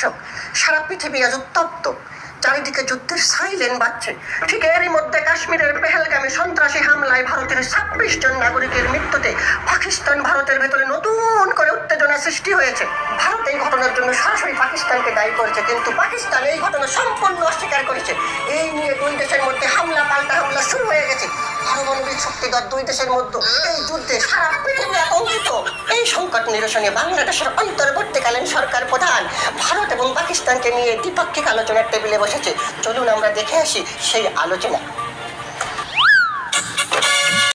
দর্শক, সারা পৃথিবী আজ উত্তপ্ত, চারিদিকে যুদ্ধের সাইলেন বাজছে। ঠিক এরই মধ্যে কাশ্মীরের পেহেলগামে সন্ত্রাসী হামলায় ভারতের 26 জন নাগরিকের মৃত্যুতে পাকিস্তান ভারতের ভেতরে নতুন করে উত্তেজনা সৃষ্টি হয়েছে। ভারত এই ঘটনার জন্য সরাসরি পাকিস্তানকে দায়ী করেছে, কিন্তু পাকিস্তান এই ঘটনা সম্পূর্ণ অস্বীকার করেছে। এই নিয়ে দুই দেশের মধ্যে হামলা পাল্টা হামলা শুরু হয়ে গেছে। পারমাণবিক শক্তিধর দুই দেশের মধ্যে এই যুদ্ধে সারা পৃথিবী আতঙ্কিত। এই সংকট নিরসনে বাংলাদেশের অন্তর্বর্তীকালীন সরকার প্রধান ভারত এবং পাকিস্তানকে নিয়ে দ্বিপাক্ষিক আলোচনার টেবিলে বসেছে। চলুন আমরা দেখে আসি সেই আলোচনা।